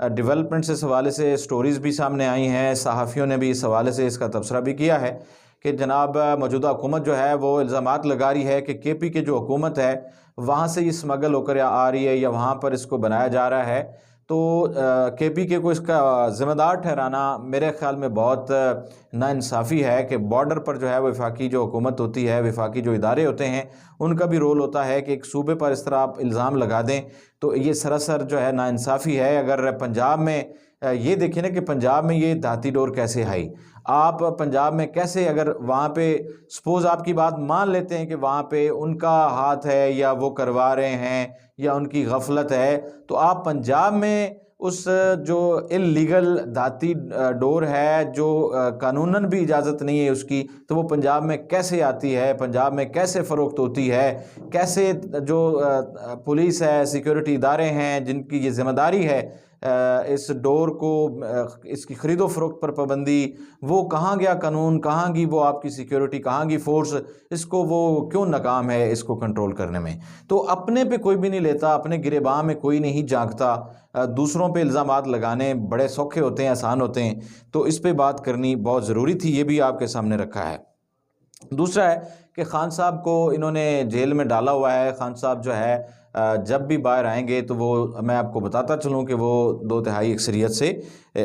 Developments اس حوالے سے stories بھی سامنے آئی ہیں، صحافیوں نے بھی اس حوالے سے اس کا تبصرہ بھی کیا ہے کہ جناب موجودہ حکومت جو ہے وہ الزامات لگا رہی ہے کہ کے پی کے جو حکومت ہے وہاں سے یہ اسمگل ہو کر آ رہی ہے یا وہاں پر اس کو بنایا جا رہا ہے، تو کے پی کے کو اس کا ذمہ دار ٹھہرانا میرے خیال میں بہت ناانصافی ہے کہ بارڈر پر جو ہے وہ وفاقی جو حکومت ہوتی ہے، وفاقی جو ادارے ہوتے ہیں، ان کا بھی رول ہوتا ہے کہ ایک صوبے پر اس طرح آپ الزام لگا دیں، تو یہ سراسر جو ہے ناانصافی ہے۔ اگر پنجاب میں یہ دیکھیں نا کہ پنجاب میں یہ دھاتی ڈور کیسے آئی، آپ پنجاب میں کیسے، اگر وہاں پہ سپوز آپ کی بات مان لیتے ہیں کہ وہاں پہ ان کا ہاتھ ہے یا وہ کروا رہے ہیں یا ان کی غفلت ہے، تو آپ پنجاب میں اس جو اللیگل دھاتی ڈور ہے جو قانوناً بھی اجازت نہیں ہے اس کی، تو وہ پنجاب میں کیسے آتی ہے، پنجاب میں کیسے فروخت ہوتی ہے، کیسے جو پولیس ہے، سیکیورٹی ادارے ہیں جن کی یہ ذمہ داری ہے اس ڈور کو، اس کی خرید و فروخت پر پابندی، وہ کہاں گیا قانون، کہاں گئی وہ آپ کی سیکیورٹی، کہاں گئی فورس، اس کو وہ کیوں ناکام ہے اس کو کنٹرول کرنے میں؟ تو اپنے پہ کوئی بھی نہیں لیتا، اپنے گریباں میں کوئی نہیں جھانکتا، دوسروں پہ الزامات لگانے بڑے سوکھے ہوتے ہیں، آسان ہوتے ہیں، تو اس پہ بات کرنی بہت ضروری تھی، یہ بھی آپ کے سامنے رکھا ہے۔ دوسرا ہے کہ خان صاحب کو انہوں نے جیل میں ڈالا ہوا ہے۔ خان صاحب جو ہے جب بھی باہر آئیں گے تو وہ، میں آپ کو بتاتا چلوں کہ وہ 2/3 اکثریت سے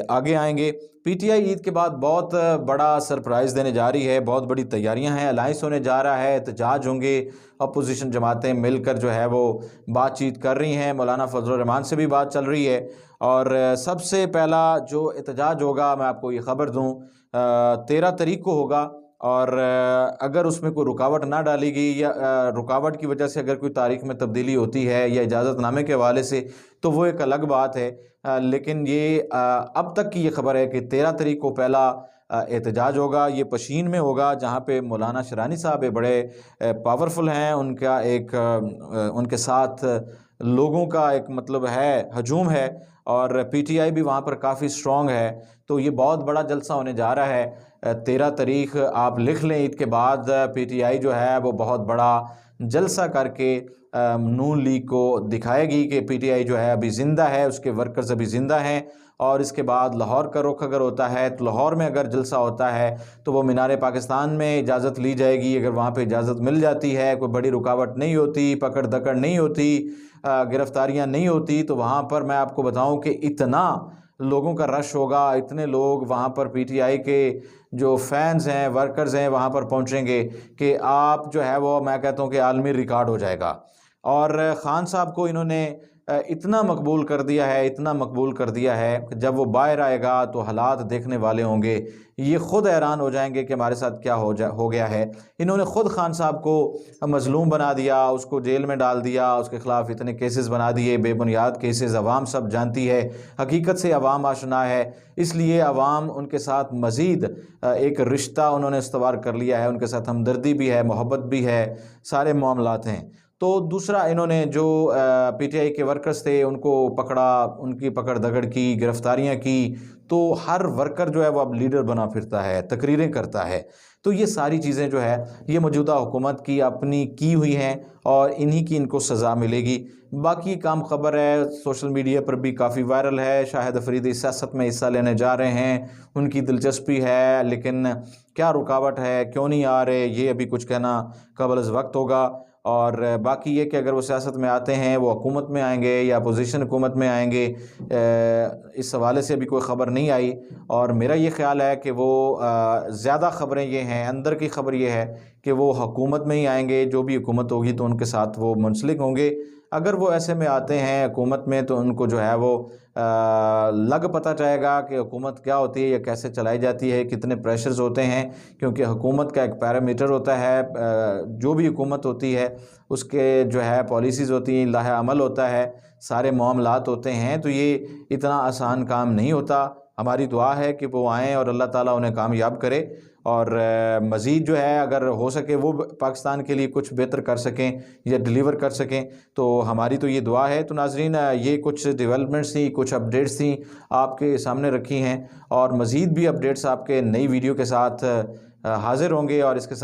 آگے آئیں گے۔ پی ٹی آئی عید کے بعد بہت بڑا سرپرائز دینے جا رہی ہے، بہت بڑی تیاریاں ہیں، الائنس ہونے جا رہا ہے، احتجاج ہوں گے، اپوزیشن جماعتیں مل کر جو ہے وہ بات چیت کر رہی ہیں، مولانا فضل الرحمان سے بھی بات چل رہی ہے، اور سب سے پہلا جو احتجاج ہوگا میں آپ کو یہ خبر دوں 13 تاریخ کو ہوگا، اور اگر اس میں کوئی رکاوٹ نہ ڈالی گئی یا رکاوٹ کی وجہ سے اگر کوئی تاریخ میں تبدیلی ہوتی ہے یا اجازت نامے کے حوالے سے تو وہ ایک الگ بات ہے، لیکن یہ اب تک کی یہ خبر ہے کہ 13 تاریخ کو پہلا احتجاج ہوگا، یہ پشین میں ہوگا، جہاں پہ مولانا شرانی صاحب بڑے پاورفل ہیں، ان کا ایک ان کے ساتھ لوگوں کا ایک مطلب ہے، ہجوم ہے، اور پی ٹی آئی بھی وہاں پر کافی سٹرونگ ہے، تو یہ بہت بڑا جلسہ ہونے جا رہا ہے۔ 13 تاریخ آپ لکھ لیں، عید کے بعد پی ٹی آئی جو ہے وہ بہت بڑا جلسہ کر کے نون لیگ کو دکھائے گی کہ پی ٹی آئی جو ہے ابھی زندہ ہے، اس کے ورکرز ابھی زندہ ہیں، اور اس کے بعد لاہور کا رخ اگر ہوتا ہے تو لاہور میں اگر جلسہ ہوتا ہے تو وہ مینار پاکستان میں اجازت لی جائے گی، اگر وہاں پہ اجازت مل جاتی ہے، کوئی بڑی رکاوٹ نہیں ہوتی، پکڑ دکڑ نہیں ہوتی، گرفتاریاں نہیں ہوتی، تو وہاں پر میں آپ کو بتاؤں کہ اتنا لوگوں کا رش ہوگا، اتنے لوگ وہاں پر پی ٹی آئی کے جو فینز ہیں، ورکرز ہیں، وہاں پر پہنچیں گے کہ آپ جو ہے وہ، میں کہتا ہوں کہ عالمی ریکارڈ ہو جائے گا۔ اور خان صاحب کو انہوں نے اتنا مقبول کر دیا ہے، اتنا مقبول کر دیا ہے کہ جب وہ باہر آئے گا تو حالات دیکھنے والے ہوں گے، یہ خود حیران ہو جائیں گے کہ ہمارے ساتھ کیا ہو گیا ہے۔ انہوں نے خود خان صاحب کو مظلوم بنا دیا، اس کو جیل میں ڈال دیا، اس کے خلاف اتنے کیسز بنا دیے، بے بنیاد کیسز، عوام سب جانتی ہے، حقیقت سے عوام آشنا ہے، اس لیے عوام ان کے ساتھ مزید ایک رشتہ انہوں نے استوار کر لیا ہے، ان کے ساتھ ہمدردی بھی ہے، محبت بھی ہے، سارے معاملات ہیں۔ تو دوسرا، انہوں نے جو پی ٹی آئی کے ورکرز تھے ان کو پکڑا، ان کی پکڑ دگڑ کی، گرفتاریاں کی، تو ہر ورکر جو ہے وہ اب لیڈر بنا پھرتا ہے، تقریریں کرتا ہے، تو یہ ساری چیزیں جو ہے یہ موجودہ حکومت کی اپنی کی ہوئی ہیں، اور انہی کی ان کو سزا ملے گی۔ باقی کام خبر ہے، سوشل میڈیا پر بھی کافی وائرل ہے، شاہد افریدی سیاست میں حصہ لینے جا رہے ہیں، ان کی دلچسپی ہے، لیکن کیا رکاوٹ ہے، کیوں نہیں آ رہے، یہ ابھی کچھ کہنا قبل از وقت ہوگا۔ اور باقی یہ کہ اگر وہ سیاست میں آتے ہیں، وہ حکومت میں آئیں گے یا اپوزیشن حکومت میں آئیں گے، اس حوالے سے ابھی کوئی خبر نہیں آئی، اور میرا یہ خیال ہے کہ وہ زیادہ خبریں یہ ہیں، اندر کی خبر یہ ہے کہ وہ حکومت میں ہی آئیں گے، جو بھی حکومت ہوگی تو ان کے ساتھ وہ منسلک ہوں گے۔ اگر وہ ایسے میں آتے ہیں حکومت میں تو ان کو جو ہے وہ لگ پتہ چاہے گا کہ حکومت کیا ہوتی ہے یا کیسے چلائی جاتی ہے، کتنے پریشرز ہوتے ہیں، کیونکہ حکومت کا ایک پیرامیٹر ہوتا ہے، جو بھی حکومت ہوتی ہے اس کے جو ہے پالیسیز ہوتی ہیں، لائحہ عمل ہوتا ہے، سارے معاملات ہوتے ہیں، تو یہ اتنا آسان کام نہیں ہوتا۔ ہماری دعا ہے کہ وہ آئیں اور اللہ تعالیٰ انہیں کامیاب کرے، اور مزید جو ہے اگر ہو سکے وہ پاکستان کے لیے کچھ بہتر کر سکیں یا ڈیلیور کر سکیں، تو ہماری تو یہ دعا ہے۔ تو ناظرین، یہ کچھ ڈیولپمنٹس تھیں، کچھ اپڈیٹس تھیں آپ کے سامنے رکھی ہیں، اور مزید بھی اپڈیٹس آپ کے نئی ویڈیو کے ساتھ حاضر ہوں گے، اور اس کے ساتھ